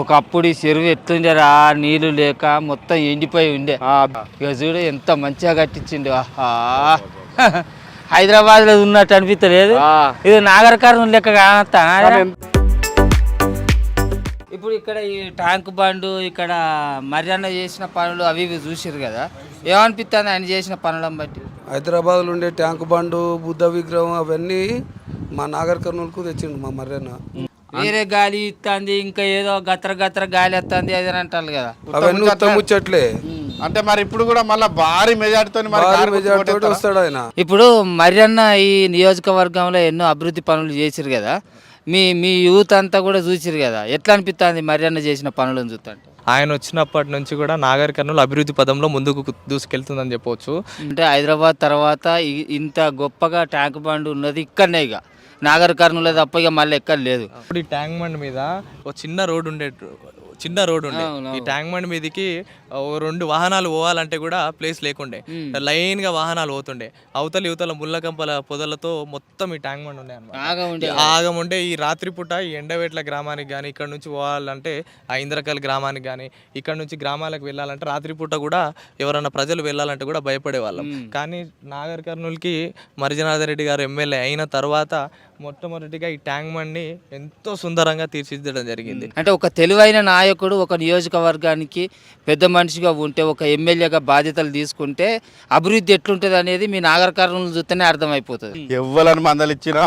ఒకప్పుడు ఈ చెరువు ఎట్లుండేరా, నీళ్లు లేక మొత్తం ఎండిపోయి ఉండే. ఇక చూడు ఎంత మంచిగా కట్టించిండు. హైదరాబాద్ లో ఉన్నట్టు అనిపించలేదు, ఇది నాగర్ కర్నూలు లెక్క కానొస్తా. ఇప్పుడు ఇక్కడ ఈ ట్యాంక్ బండు, ఇక్కడ మర్యాద చేసిన పనులు అవి ఇవి చూసారు కదా, ఏమనిపిస్తుంది ఆయన చేసిన పనులను బట్టి? హైదరాబాద్లో ఉండే ట్యాంక్ బండు, బుద్ధ విగ్రహం అవన్నీ మా నాగర్ కర్నూలుకు తెచ్చిండు మా మర్యాద. వేరే గాలి ఇస్తుంది, ఇంకా ఏదో గత్ర గత్ర గాలి వస్తుంది అది అంటారు కదా, అవన్నీ ముచ్చట్లే. అంటే మరి ఇప్పుడు కూడా మళ్ళీ భారీ మెజార్టీతో వస్తాడు ఆయన. ఇప్పుడు మర్యన్న ఈ నియోజకవర్గంలో ఎన్నో అభివృద్ధి పనులు చేసిరు కదా, మీ యూత్ అంతా కూడా చూసిరు కదా, ఎట్లా అనిపిస్తుంది మర్యన్న చేసిన పనులను చూస్తుంటే? ఆయన వచ్చినప్పటి నుంచి కూడా నాగర్ కర్నూలు అభివృద్ధి పదంలో ముందుకు దూసుకెళ్తుందని చెప్పవచ్చు. అంటే హైదరాబాద్ తర్వాత ఇంత గొప్పగా ట్యాంక్ బండ్ ఉన్నది ఇక్కడనే, ఇక నాగర్ కర్నూలు తప్ప ఇక మళ్ళీ ఎక్కడ లేదు. ఇప్పుడు ఈ ట్యాంక్ బండ్ మీద ఒక చిన్న రోడ్ ఉండే ఈ ట్యాంక్ బండ్ మీదకి 2 వాహనాలు పోవాలంటే కూడా ప్లేస్ లేకుండే, లైన్ గా వాహనాలు పోతుండే. అవతల యువతల ముళ్ళకంపల పొదలతో మొత్తం ఈ ట్యాంక్ బండ్ ఉండే అన్నమాట. ఆగముండే ఈ రాత్రిపూట ఈ ఎండవేట్ల గ్రామానికి కానీ, ఇక్కడ నుంచి పోవాలంటే ఆ ఇంద్రకల్ గ్రామానికి కానీ, ఇక్కడ నుంచి గ్రామాలకు వెళ్ళాలంటే రాత్రిపూట కూడా ఎవరన్నా ప్రజలు వెళ్ళాలంటే కూడా భయపడే వాళ్ళం. కానీ నాగర్ కర్నూలుకి మర్జనాథ రెడ్డి గారు ఎమ్మెల్యే అయిన తర్వాత మొట్టమొదటిగా ఈ ట్యాంక్ బండ్ని ఎంతో సుందరంగా తీర్చిదిద్దడం జరిగింది. అంటే ఒక తెలివైన నాయకుడు ఒక నియోజకవర్గానికి పెద్ద మనిషిగా ఉంటే, ఒక ఎమ్మెల్యేగా బాధ్యతలు తీసుకుంటే అభివృద్ధి ఎట్లుంటుంది అనేది మీ నాగర్ కర్నూలు చూస్తేనే అర్థమైపోతుంది. ఎవ్వలని మందలిచ్చినా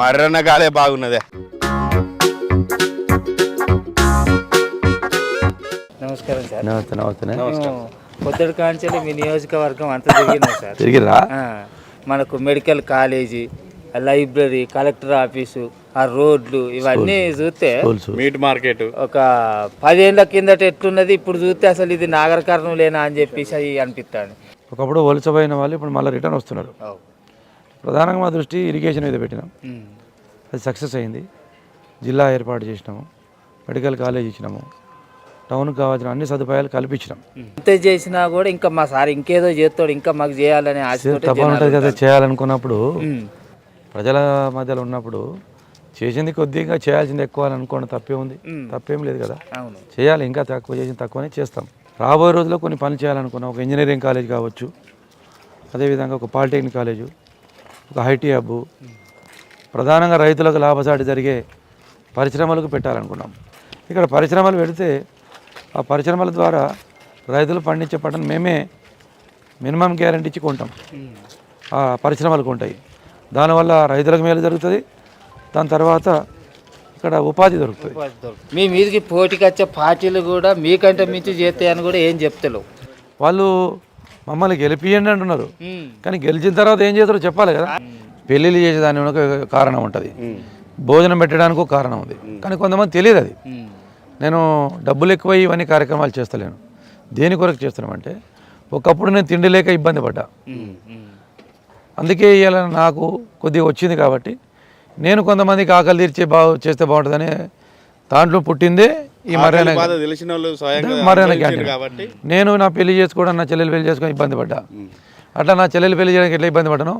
మర్రన్న గాలే బాగున్నదే. నమస్కారం సార్. నమస్తే. పొద్దుటి కాంచెల్లి మీ నియోజకవర్గం అంతా తిరిగినా సార్. తిరిగిరా? మనకు medical college, library, collector office, ఆ రోడ్లు ఇవన్నీ చూస్తే మీట్ మార్కెట్ ఒక 10 ఏళ్ళ కిందట ఎట్లున్నది, ఇప్పుడు చూస్తే అసలు ఇది నాగర్ కర్నూలేనా అని చెప్పేసి అది అనిపిస్తాను. ఒకప్పుడు వలసపోయిన వాళ్ళు ఇప్పుడు మళ్ళీ రిటర్న్ వస్తున్నారు. ప్రధానంగా మా దృష్టి ఇరిగేషన్ మీద పెట్టినాం, అది సక్సెస్ అయింది. జిల్లా ఏర్పాటు చేసినాము, మెడికల్ కాలేజ్ ఇచ్చినాము, టౌన్కి కావాల్సిన అన్ని సదుపాయాలు కల్పించినాం. ఎంత చేసినా కూడా ఇంకా మా సార్ ఇంకేదో చేస్తాడు, ఇంకా మాకు చేయాలని ఆశ తప్ప ఉంటుంది కదా. చేయాలనుకున్నప్పుడు ప్రజల మధ్యలో ఉన్నప్పుడు చేసింది కొద్దిగా, చేయాల్సింది ఎక్కువ అని అనుకోండి, తప్పే ఉంది, తప్పేం లేదు కదా. చేయాలి, ఇంకా తక్కువ చేసింది తక్కువనే చేస్తాం. రాబోయే రోజుల్లో కొన్ని పనులు చేయాలనుకున్నాం. ఒక ఇంజనీరింగ్ కాలేజ్ కావచ్చు, అదేవిధంగా ఒక పాలిటెక్నిక్ కాలేజు, ఒక ఐటీ హబ్, ప్రధానంగా రైతులకు లాభసాటి జరిగే పరిశ్రమలకు పెట్టాలనుకున్నాం. ఇక్కడ పరిశ్రమలు పెడితే ఆ పరిశ్రమల ద్వారా రైతులు పండించే పంటను మేమే మినిమం గ్యారెంటీ ఇచ్చి కొంటాం, ఆ పరిశ్రమలకు ఉంటాయి. దానివల్ల రైతులకు మేలు జరుగుతుంది, దాని తర్వాత ఇక్కడ ఉపాధి దొరుకుతుంది. మీ మీదకి పోటీకి వచ్చే పార్టీలు కూడా మీకంటే మించి చేస్తాయని కూడా ఏం చెప్తలేవు. వాళ్ళు మమ్మల్ని గెలిపియండి అంటున్నారు, కానీ గెలిచిన తర్వాత ఏం చేస్తారో చెప్పాలి కదా. పెళ్ళిళ్ళు చేసేదాని ఒక కారణం ఉంటుంది, భోజనం పెట్టడానికి ఒక కారణం ఉంది, కానీ కొంతమంది తెలియదు అది. నేను డబ్బులు ఎక్కువ ఇవన్నీ కార్యక్రమాలు చేస్తలేను. దేని కొరకు చేస్తున్నామంటే, ఒకప్పుడు నేను తిండి లేక ఇబ్బంది పడ్డా, అందుకే ఇవాళ నాకు కొద్దిగా వచ్చింది కాబట్టి నేను కొంతమందికి ఆకలి తీర్చే చేస్తే బాగుంటుందని దాంట్లో పుట్టిందే ఈ మర్యాద క్యాంటీన్. నేను నా పెళ్లి చేసుకోవడం, నా చెల్లెలు పెళ్లి చేసుకొని ఇబ్బంది పడ్డా. అట్లా నా చెల్లెలు పెళ్లి చేయడానికి ఎట్లా ఇబ్బంది పడ్డానో,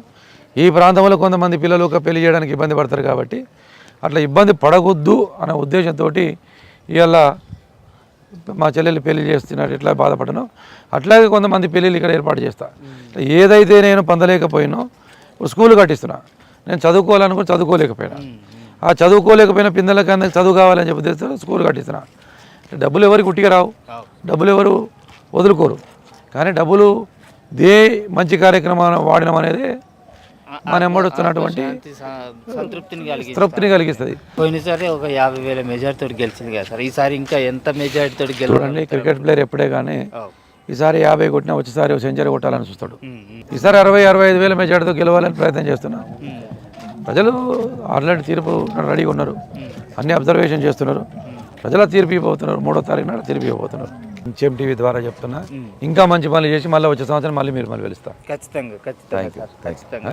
ఈ ప్రాంతంలో కొంతమంది పిల్లలు పెళ్లి చేయడానికి ఇబ్బంది పడతారు కాబట్టి అట్లా ఇబ్బంది పడవద్దు అనే ఉద్దేశంతో ఇవాళ మా చెల్లెలు పెళ్లి చేస్తున్నట్టు ఎట్లా బాధపడను అట్లాగే కొంతమంది పెళ్ళిళ్ళు ఇక్కడ ఏర్పాటు చేస్తా. ఏదైతే నేను పొందలేకపోయినో ఇప్పుడు స్కూల్ కట్టిస్తున్నా, నేను చదువుకోవాలనుకుని చదువుకోలేకపోయినా, ఆ చదువుకోలేకపోయినా పిల్లలకి అందరికి చదువు కావాలని చెప్పి స్కూల్ కట్టిస్తున్నా. డబ్బులు ఎవరికి ఉట్టిగా రావు, డబ్బులు ఎవరు వదులుకోరు, కానీ డబ్బులు మంచి కార్యక్రమాన్ని వాడినం అనేది మన ఎమ్మడుతున్నటువంటి తృప్తిని కలిగిస్తుంది. పోయినసారి ఒక 50,000 మెజార్టీతో గెలిచింది కదా సార్, ఈసారి ఇంకా ఎంత మెజార్టీతో చూడండి. క్రికెట్ ప్లేయర్ ఎప్పుడే కానీ ఈసారి 50 కొట్టినా వచ్చేసారి సెంచరీ కొట్టాలని చూస్తాడు. ఈసారి 60-65 వేల మెజార్టీతో గెలవాలని ప్రయత్నం చేస్తున్నా. ప్రజలు ఆల్రెడీ తీర్పు రెడీగా ఉన్నారు, అన్ని అబ్జర్వేషన్ చేస్తున్నారు. ప్రజల తీర్పు ఇవ్వబోతున్నారు, 3వ తారీఖు నాడు తీర్పు ఇవ్వబోతున్నారు. టీవీ ద్వారా చెప్తున్నా, ఇంకా మంచి పనులు చేసి మళ్ళీ వచ్చే సంవత్సరం మళ్ళీ మీరు పిలుస్తారు. ఖచ్చితంగా.